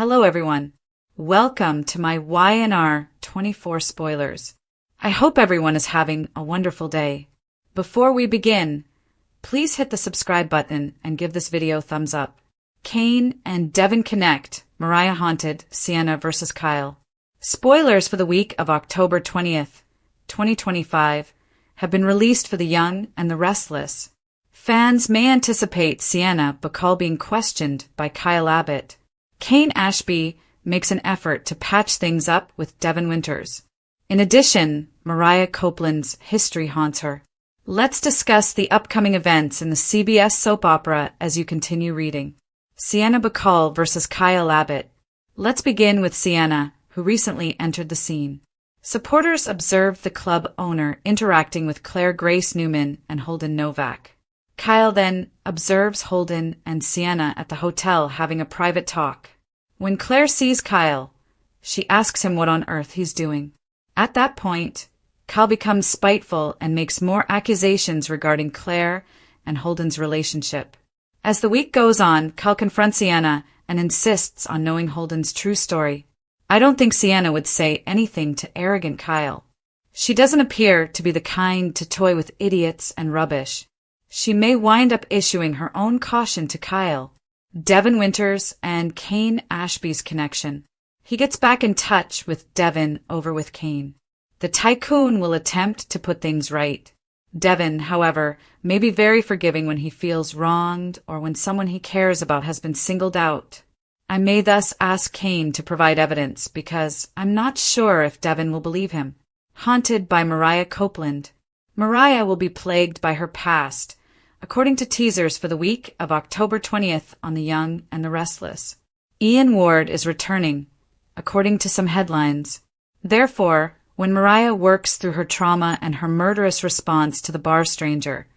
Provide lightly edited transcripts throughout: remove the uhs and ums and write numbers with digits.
Hello everyone. Welcome to my YNR 24 spoilers. I hope everyone is having a wonderful day. Before we begin, please hit the subscribe button and give this video a thumbs up. Kane and Devin connect. Mariah haunted. Sienna versus Kyle. Spoilers for the week of October 20th, 2025 have been released for the young and the restless. Fans may anticipate Sienna Bacall being questioned by Kyle Abbott. Kane Ashby makes an effort to patch things up with Devin Winters. In addition, Mariah Copeland's history haunts her. Let's discuss the upcoming events in the CBS soap opera as you continue reading. Sienna Bacall versus Kyle Abbott. Let's begin with Sienna, who recently entered the scene. Supporters observed the club owner interacting with Claire Grace Newman and Holden Novak. Kyle then observes Holden and Sienna at the hotel having a private talk. When Claire sees Kyle, she asks him what on earth he's doing. At that point, Kyle becomes spiteful and makes more accusations regarding Claire and Holden's relationship. As the week goes on, Kyle confronts Sienna and insists on knowing Holden's true story. I don't think Sienna would say anything to arrogant Kyle. She doesn't appear to be the kind to toy with idiots and rubbish. She may wind up issuing her own caution to Kyle. Devin Winters and Kane Ashby's connection. He gets back in touch with Devin over with Kane. The tycoon will attempt to put things right. Devin, however, may be very forgiving when he feels wronged or when someone he cares about has been singled out. I may thus ask Kane to provide evidence because I'm not sure if Devin will believe him. Haunted by Mariah Copeland. Mariah will be plagued by her past, according to teasers for the week of October 20th on The Young and the Restless. Ian Ward is returning, according to some headlines. Therefore, when Mariah works through her trauma and her murderous response to the bar stranger,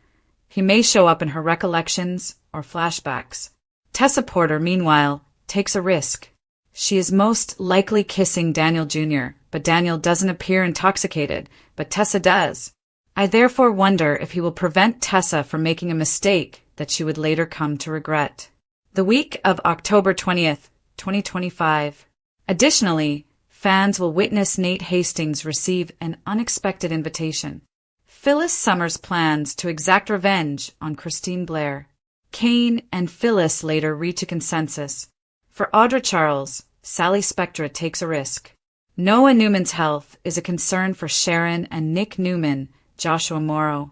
he may show up in her recollections or flashbacks. Tessa Porter, meanwhile, takes a risk. She is most likely kissing Daniel Jr., but Daniel doesn't appear intoxicated, but Tessa does. I therefore wonder if he will prevent Tessa from making a mistake that she would later come to regret. The week of October 20th, 2025. Additionally, fans will witness Nate Hastings receive an unexpected invitation. Phyllis Summers plans to exact revenge on Christine Blair. Kane and Phyllis later reach a consensus. For Audra Charles, Sally Spectra takes a risk. Noah Newman's health is a concern for Sharon and Nick Newman, Joshua Morrow.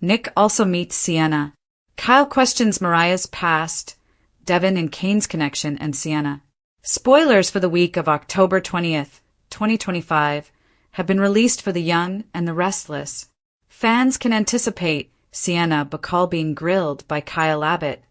Nick also meets Sienna. Kyle questions Mariah's past, Devin and Kane's connection, and Sienna. Spoilers for the week of October 20th, 2025 have been released for the young and the restless. Fans can anticipate Sienna Bacall being grilled by Kyle Abbott.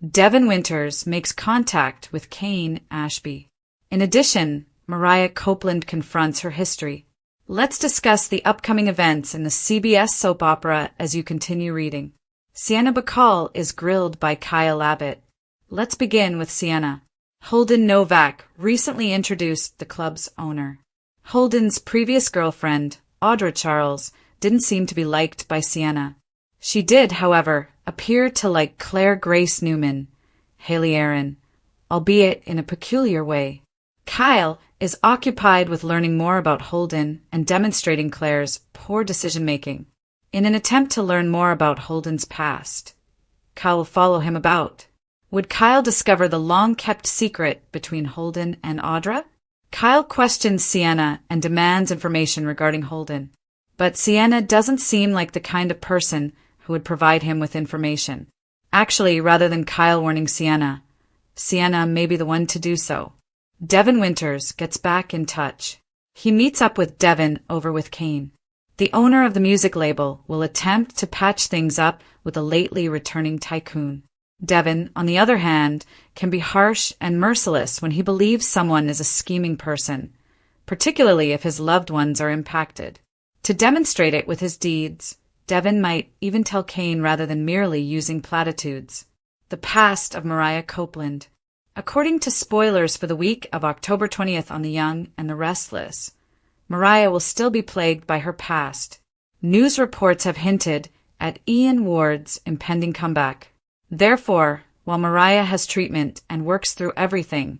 Devin Winters makes contact with Kane Ashby. In addition, Mariah Copeland confronts her history. Let's discuss the upcoming events in the CBS soap opera as you continue reading. Sienna Bacall is grilled by Kyle Abbott. Let's begin with Sienna. Holden Novak recently introduced the club's owner. Holden's previous girlfriend, Audra Charles, didn't seem to be liked by Sienna. She did, however, appear to like Claire Grace Newman, Haley Aaron, albeit in a peculiar way. Kyle is occupied with learning more about Holden and demonstrating Claire's poor decision-making. In an attempt to learn more about Holden's past, Kyle will follow him about. Would Kyle discover the long-kept secret between Holden and Audra? Kyle questions Sienna and demands information regarding Holden, but Sienna doesn't seem like the kind of person who would provide him with information. Actually, rather than Kyle warning Sienna, Sienna may be the one to do so. Devin Winters gets back in touch. He meets up with Devin over with Kane. The owner of the music label will attempt to patch things up with a lately returning tycoon. Devin, on the other hand, can be harsh and merciless when he believes someone is a scheming person, particularly if his loved ones are impacted. To demonstrate it with his deeds, Devin might even tell Kane rather than merely using platitudes. The past of Mariah Copeland. According to spoilers for the week of October 20th on The Young and the Restless, Mariah will still be plagued by her past. News reports have hinted at Ian Ward's impending comeback. Therefore, while Mariah has treatment and works through everything,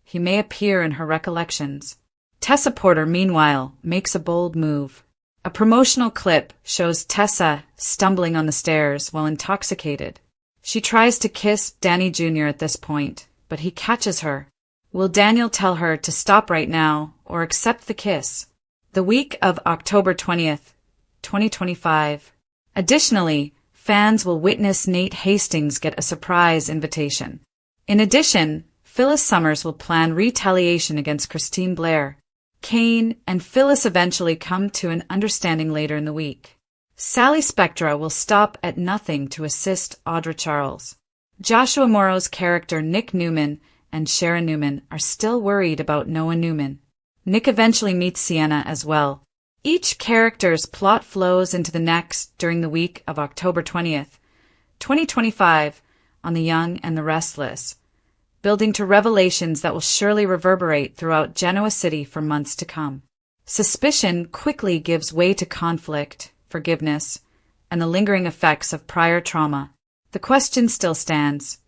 he may appear in her recollections. Tessa Porter, meanwhile, makes a bold move. A promotional clip shows Tessa stumbling on the stairs while intoxicated. She tries to kiss Danny Jr. at this point, but he catches her. Will Daniel tell her to stop right now or accept the kiss? The week of October 20th, 2025. Additionally, fans will witness Nate Hastings get a surprise invitation. In addition, Phyllis Summers will plan retaliation against Christine Blair. Kane and Phyllis eventually come to an understanding later in the week. Sally Spectra will stop at nothing to assist Audra Charles. Joshua Morrow's character Nick Newman and Sharon Newman are still worried about Noah Newman. Nick eventually meets Sienna as well. Each character's plot flows into the next during the week of October 20th, 2025 on The Young and the Restless, building to revelations that will surely reverberate throughout Genoa City for months to come. Suspicion quickly gives way to conflict, forgiveness, and the lingering effects of prior trauma. The question still stands: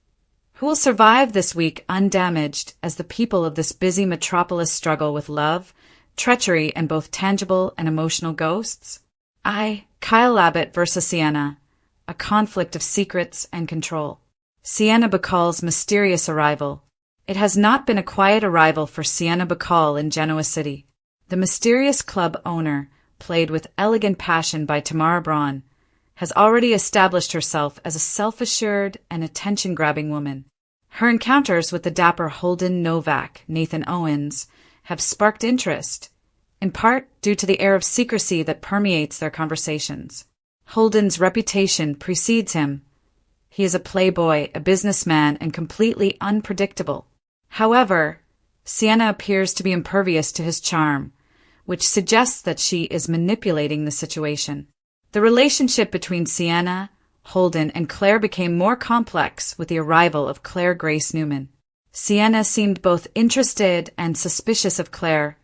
who will survive this week undamaged as the people of this busy metropolis struggle with love, treachery, and both tangible and emotional ghosts? Kyle Abbott versus Sienna, a conflict of secrets and control. Sienna Bacall's mysterious arrival. It has not been a quiet arrival for Sienna Bacall in Genoa City. The mysterious club owner, played with elegant passion by Tamara Braun, has already established herself as a self-assured and attention-grabbing woman. Her encounters with the dapper Holden Novak, Nathan Owens, have sparked interest, in part due to the air of secrecy that permeates their conversations. Holden's reputation precedes him. He is a playboy, a businessman, and completely unpredictable. However, Sienna appears to be impervious to his charm, which suggests that she is manipulating the situation. The relationship between Sienna, Holden, and Claire became more complex with the arrival of Claire Grace Newman. Sienna seemed both interested and suspicious of Claire,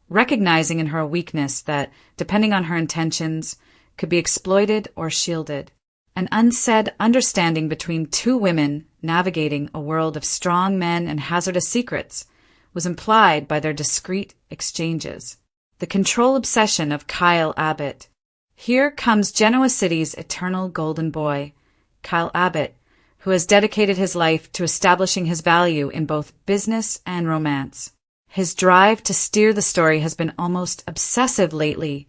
recognizing in her a weakness that, depending on her intentions, could be exploited or shielded. An unsaid understanding between two women navigating a world of strong men and hazardous secrets was implied by their discreet exchanges. The control obsession of Kyle Abbott. Here comes Genoa City's eternal golden boy, Kyle Abbott, who has dedicated his life to establishing his value in both business and romance. His drive to steer the story has been almost obsessive lately,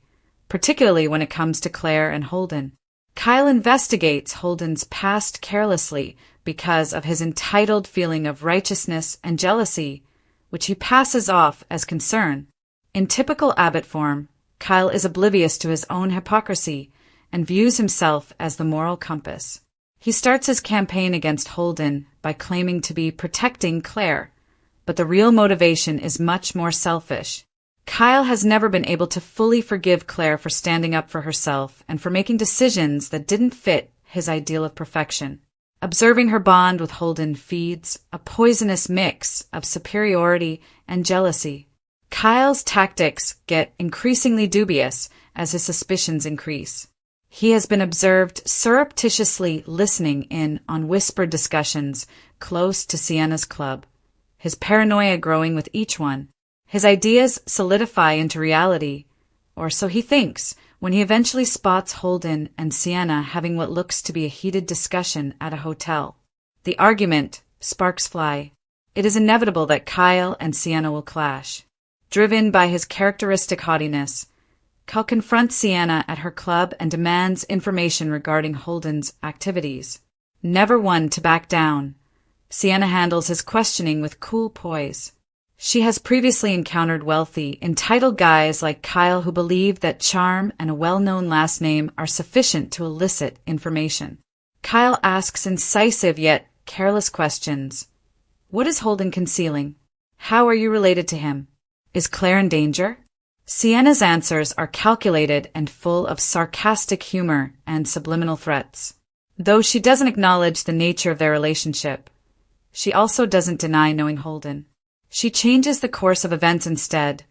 particularly when it comes to Claire and Holden. Kyle investigates Holden's past carelessly because of his entitled feeling of righteousness and jealousy, which he passes off as concern. In typical Abbott form, Kyle is oblivious to his own hypocrisy and views himself as the moral compass. He starts his campaign against Holden by claiming to be protecting Claire, but the real motivation is much more selfish. Kyle has never been able to fully forgive Claire for standing up for herself and for making decisions that didn't fit his ideal of perfection. Observing her bond with Holden feeds a poisonous mix of superiority and jealousy. Kyle's tactics get increasingly dubious as his suspicions increase. He has been observed surreptitiously listening in on whispered discussions close to Sienna's club, his paranoia growing with each one. His ideas solidify into reality, or so he thinks, when he eventually spots Holden and Sienna having what looks to be a heated discussion at a hotel. The argument, sparks fly. It is inevitable that Kyle and Sienna will clash. Driven by his characteristic haughtiness, Kyle confronts Sienna at her club and demands information regarding Holden's activities. Never one to back down, Sienna handles his questioning with cool poise. She has previously encountered wealthy, entitled guys like Kyle who believe that charm and a well-known last name are sufficient to elicit information. Kyle asks incisive yet careless questions. What is Holden concealing? How are you related to him? Is Claire in danger? Sienna's answers are calculated and full of sarcastic humor and subliminal threats. Though she doesn't acknowledge the nature of their relationship, she also doesn't deny knowing Holden. She changes the course of events instead,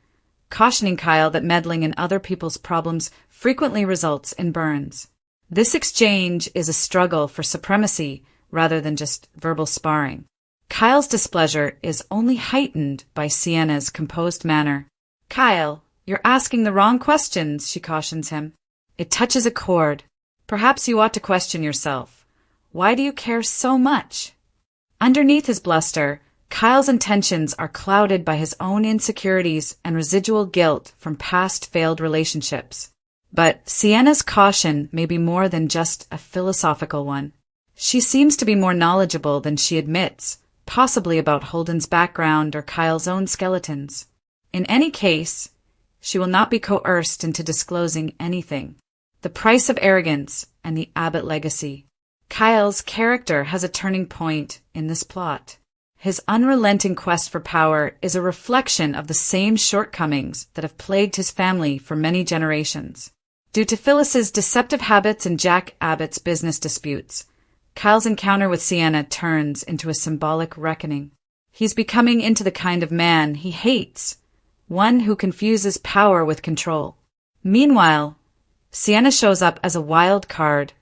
cautioning Kyle that meddling in other people's problems frequently results in burns. This exchange is a struggle for supremacy rather than just verbal sparring. Kyle's displeasure is only heightened by Sienna's composed manner. "Kyle, you're asking the wrong questions," she cautions him. It touches a chord. "Perhaps you ought to question yourself. Why do you care so much?" Underneath his bluster, Kyle's intentions are clouded by his own insecurities and residual guilt from past failed relationships. But Sienna's caution may be more than just a philosophical one. She seems to be more knowledgeable than she admits, possibly about Holden's background or Kyle's own skeletons. In any case, she will not be coerced into disclosing anything. The price of arrogance and the Abbott legacy. Kyle's character has a turning point in this plot. His unrelenting quest for power is a reflection of the same shortcomings that have plagued his family for many generations. Due to Phyllis's deceptive habits and Jack Abbott's business disputes, Kyle's encounter with Sienna turns into a symbolic reckoning. He's becoming into the kind of man he hates, one who confuses power with control. Meanwhile, Sienna shows up as a wild card,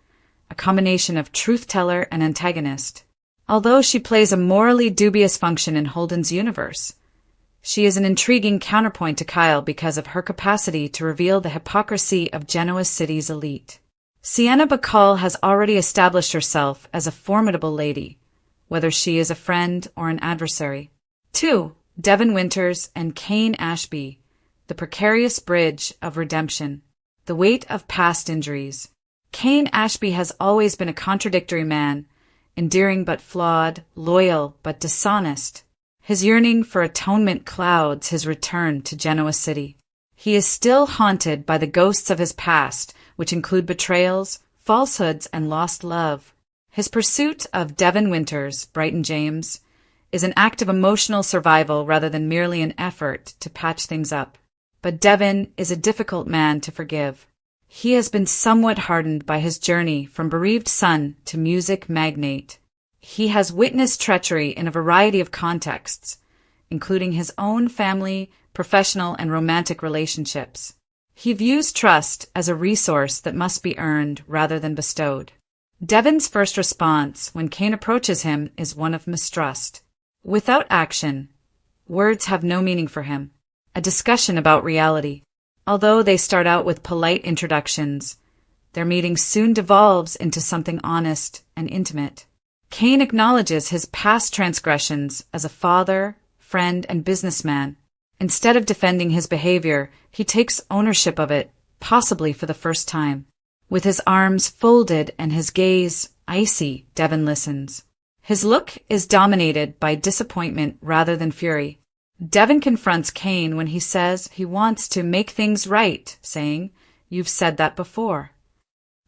a combination of truth-teller and antagonist. Although she plays a morally dubious function in Holden's universe, she is an intriguing counterpoint to Kyle because of her capacity to reveal the hypocrisy of Genoa City's elite. Sienna Bacall has already established herself as a formidable lady, whether she is a friend or an adversary. 2. Devin Winters and Kane Ashby, the precarious bridge of redemption, the weight of past injuries. Kane Ashby has always been a contradictory man, endearing but flawed, loyal but dishonest. His yearning for atonement clouds his return to Genoa City. He is still haunted by the ghosts of his past, which include betrayals, falsehoods, and lost love. His pursuit of Devin Winters, Brighton James, is an act of emotional survival rather than merely an effort to patch things up. But Devin is a difficult man to forgive. He has been somewhat hardened by his journey from bereaved son to music magnate. He has witnessed treachery in a variety of contexts, including his own family, professional, and romantic relationships. He views trust as a resource that must be earned rather than bestowed. Devin's first response when Kane approaches him is one of mistrust. Without action, words have no meaning for him. A discussion about reality. Although they start out with polite introductions, their meeting soon devolves into something honest and intimate. Kane acknowledges his past transgressions as a father, friend, and businessman. Instead of defending his behavior, he takes ownership of it, possibly for the first time. With his arms folded and his gaze icy, Devin listens. His look is dominated by disappointment rather than fury. Devin confronts Kane when he says he wants to make things right, saying, "You've said that before."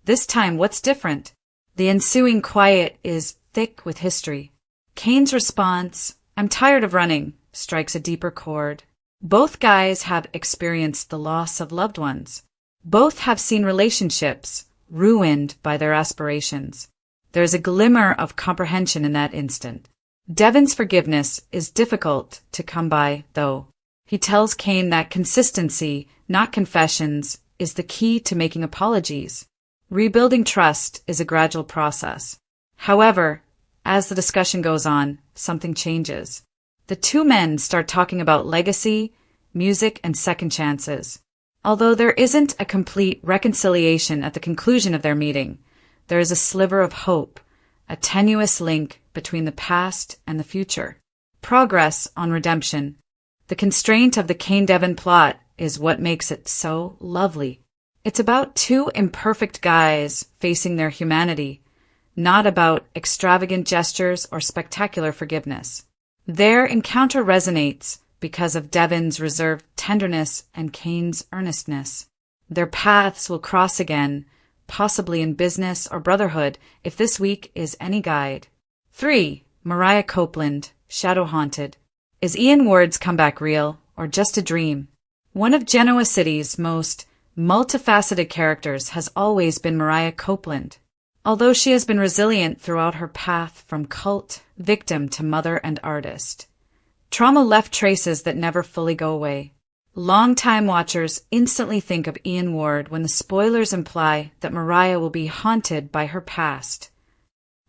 This time, what's different? The ensuing quiet is thick with history. Kane's response, "I'm tired of running," strikes a deeper chord. Both guys have experienced the loss of loved ones. Both have seen relationships ruined by their aspirations. There's a glimmer of comprehension in that instant. Devin's forgiveness is difficult to come by, though. He tells Kane that consistency, not confessions, is the key to making apologies. Rebuilding trust is a gradual process. However, as the discussion goes on, something changes. The two men start talking about legacy, music, and second chances. Although there isn't a complete reconciliation at the conclusion of their meeting, there is a sliver of hope, a tenuous link between the past and the future. Progress on redemption. The constraint of the Kane-Devin plot is what makes it so lovely. It's about two imperfect guys facing their humanity, not about extravagant gestures or spectacular forgiveness. Their encounter resonates because of Devin's reserved tenderness and Kane's earnestness. Their paths will cross again, possibly in business or brotherhood, if this week is any guide. 3. Mariah Copeland, Shadow Haunted. Is Ian Ward's comeback real, or just a dream? One of Genoa City's most multifaceted characters has always been Mariah Copeland. Although she has been resilient throughout her path from cult victim to mother and artist, trauma left traces that never fully go away. Longtime watchers instantly think of Ian Ward when the spoilers imply that Mariah will be haunted by her past.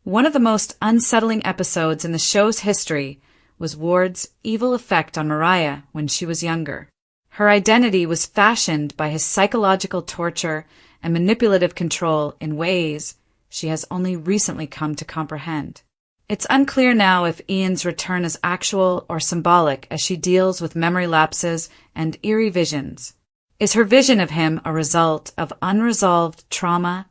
One of the most unsettling episodes in the show's history was Ward's evil effect on Mariah when she was younger. Her identity was fashioned by his psychological torture and manipulative control in ways she has only recently come to comprehend. It's unclear now if Ian's return is actual or symbolic as she deals with memory lapses and eerie visions. Is her vision of him a result of unresolved trauma,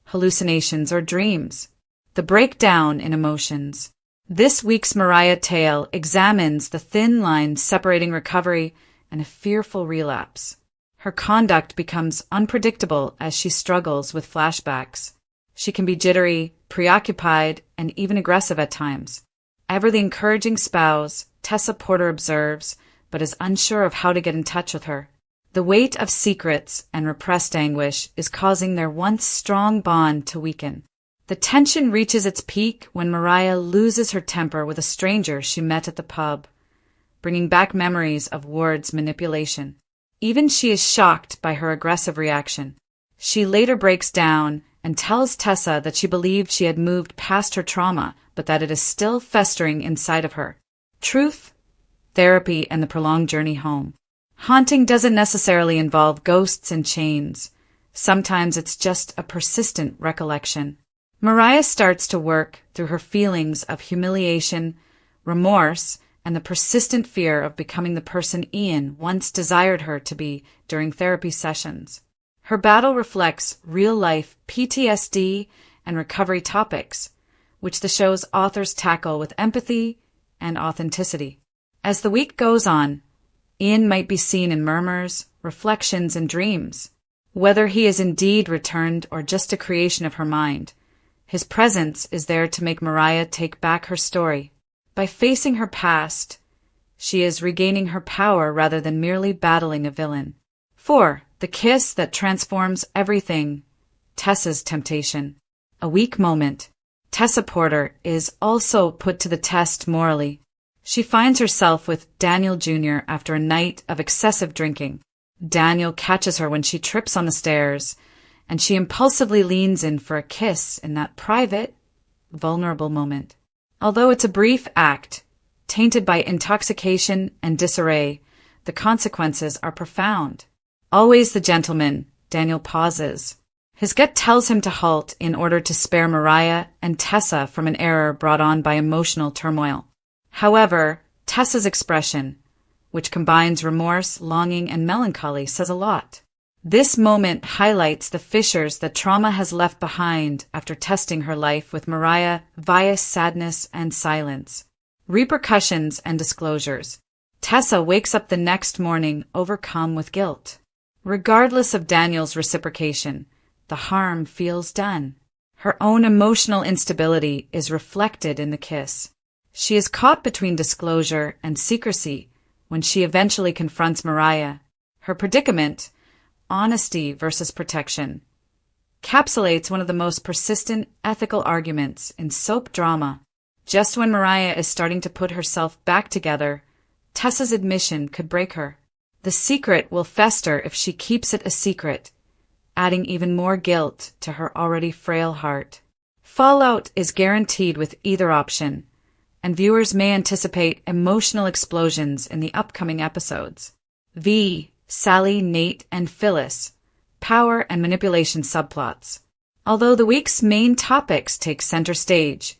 hallucinations, or dreams? The breakdown in emotions. This week's Mariah tale examines the thin line separating recovery and a fearful relapse. Her conduct becomes unpredictable as she struggles with flashbacks. She can be jittery, preoccupied, and even aggressive at times. Ever the encouraging spouse, Tessa Porter observes, but is unsure of how to get in touch with her. The weight of secrets and repressed anguish is causing their once strong bond to weaken. The tension reaches its peak when Mariah loses her temper with a stranger she met at the pub, bringing back memories of Ward's manipulation. Even she is shocked by her aggressive reaction. She later breaks down and tells Tessa that she believed she had moved past her trauma, but that it is still festering inside of her. Truth, therapy, and the prolonged journey home. Haunting doesn't necessarily involve ghosts and chains. Sometimes it's just a persistent recollection. Mariah starts to work through her feelings of humiliation, remorse, and the persistent fear of becoming the person Ian once desired her to be during therapy sessions. Her battle reflects real-life PTSD and recovery topics, which the show's authors tackle with empathy and authenticity. As the week goes on, Ian might be seen in murmurs, reflections, and dreams. Whether he is indeed returned or just a creation of her mind, his presence is there to make Mariah take back her story. By facing her past, she is regaining her power rather than merely battling a villain. 4. The kiss that transforms everything. Tessa's temptation. A weak moment. Tessa Porter is also put to the test morally. She finds herself with Daniel Jr. after a night of excessive drinking. Daniel catches her when she trips on the stairs, and she impulsively leans in for a kiss in that private, vulnerable moment. Although it's a brief act, tainted by intoxication and disarray, the consequences are profound. Always the gentleman, Daniel pauses. His gut tells him to halt in order to spare Mariah and Tessa from an error brought on by emotional turmoil. However, Tessa's expression, which combines remorse, longing, and melancholy, says a lot. This moment highlights the fissures that trauma has left behind after testing her life with Mariah via sadness and silence. Repercussions and disclosures. Tessa wakes up the next morning overcome with guilt. Regardless of Daniel's reciprocation, the harm feels done. Her own emotional instability is reflected in the kiss. She is caught between disclosure and secrecy when she eventually confronts Mariah. Her predicament, honesty versus protection, capsulates one of the most persistent ethical arguments in soap drama. Just when Mariah is starting to put herself back together, Tessa's admission could break her. The secret will fester if she keeps it a secret, adding even more guilt to her already frail heart. Fallout is guaranteed with either option, and viewers may anticipate emotional explosions in the upcoming episodes. Sally, Nate, and Phyllis, power and manipulation subplots. Although the week's main topics take center stage,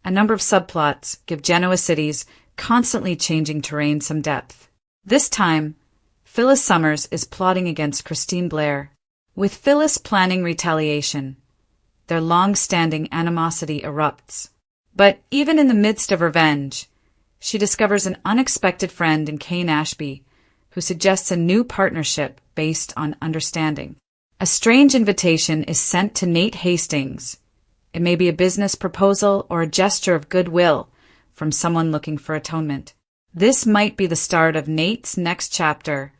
a number of subplots give Genoa City's constantly changing terrain some depth. This time, Phyllis Summers is plotting against Christine Blair, with Phyllis planning retaliation. Their long-standing animosity erupts. But even in the midst of revenge, she discovers an unexpected friend in Kane Ashby, who suggests a new partnership based on understanding. A strange invitation is sent to Nate Hastings. It may be a business proposal or a gesture of goodwill from someone looking for atonement. This might be the start of Nate's next chapter,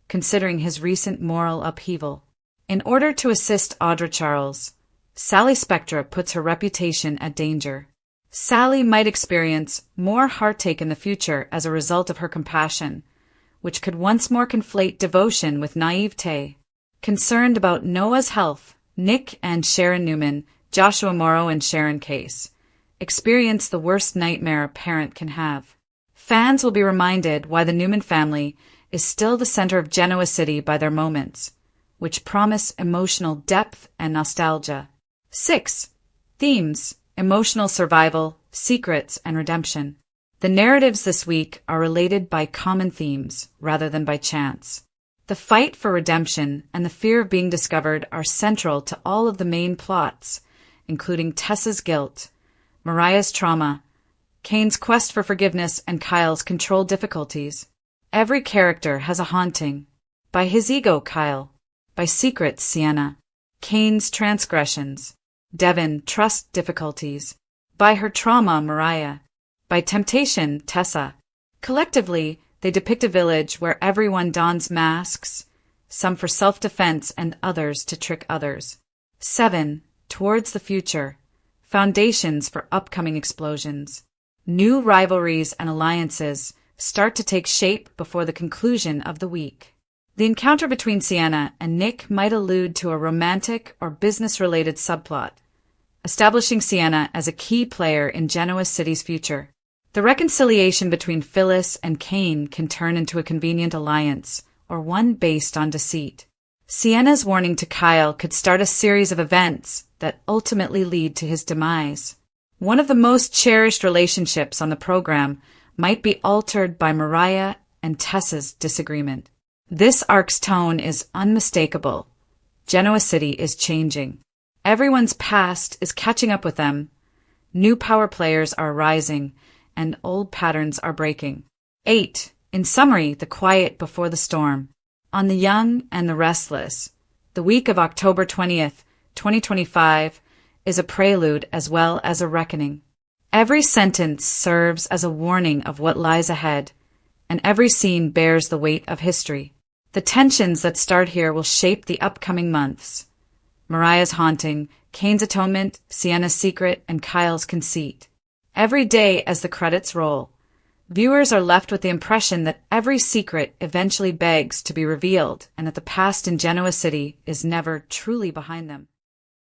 considering his recent moral upheaval. In order to assist Audra Charles, Sally Spectra puts her reputation at danger. Sally might experience more heartache in the future as a result of her compassion, which could once more conflate devotion with naivete. Concerned about Noah's health, Nick and Sharon Newman, Joshua Morrow and Sharon Case, experience the worst nightmare a parent can have. Fans will be reminded why the Newman family is still the center of Genoa City by their moments, which promise emotional depth and nostalgia. 6. Themes: emotional survival, secrets, and redemption. The narratives this week are related by common themes rather than by chance. The fight for redemption and the fear of being discovered are central to all of the main plots, including Tessa's guilt, Mariah's trauma, Kane's quest for forgiveness, and Kyle's control difficulties. Every character has a haunting. By his ego, Kyle. By secrets, Sienna. Kane's transgressions. Devon, trust difficulties. By her trauma, Mariah. By temptation, Tessa. Collectively, they depict a village where everyone dons masks, some for self-defense and others to trick others. 7. Towards the future. Foundations for upcoming explosions. New rivalries and alliances start to take shape before the conclusion of the week. The encounter between Sienna and Nick might allude to a romantic or business-related subplot, establishing Sienna as a key player in Genoa City's future. The reconciliation between Phyllis and Kane can turn into a convenient alliance, or one based on deceit. Sienna's warning to Kyle could start a series of events that ultimately lead to his demise. One of the most cherished relationships on the program might be altered by Mariah and Tessa's disagreement. This arc's tone is unmistakable. Genoa City is changing. Everyone's past is catching up with them. New power players are rising, and old patterns are breaking. 8. In summary, the quiet before the storm. On the young and the restless, the week of October 20th, 2025, is a prelude as well as a reckoning. Every sentence serves as a warning of what lies ahead, and every scene bears the weight of history. The tensions that start here will shape the upcoming months. Mariah's haunting, Kane's atonement, Sienna's secret, and Kyle's conceit. Every day as the credits roll, viewers are left with the impression that every secret eventually begs to be revealed and that the past in Genoa City is never truly behind them.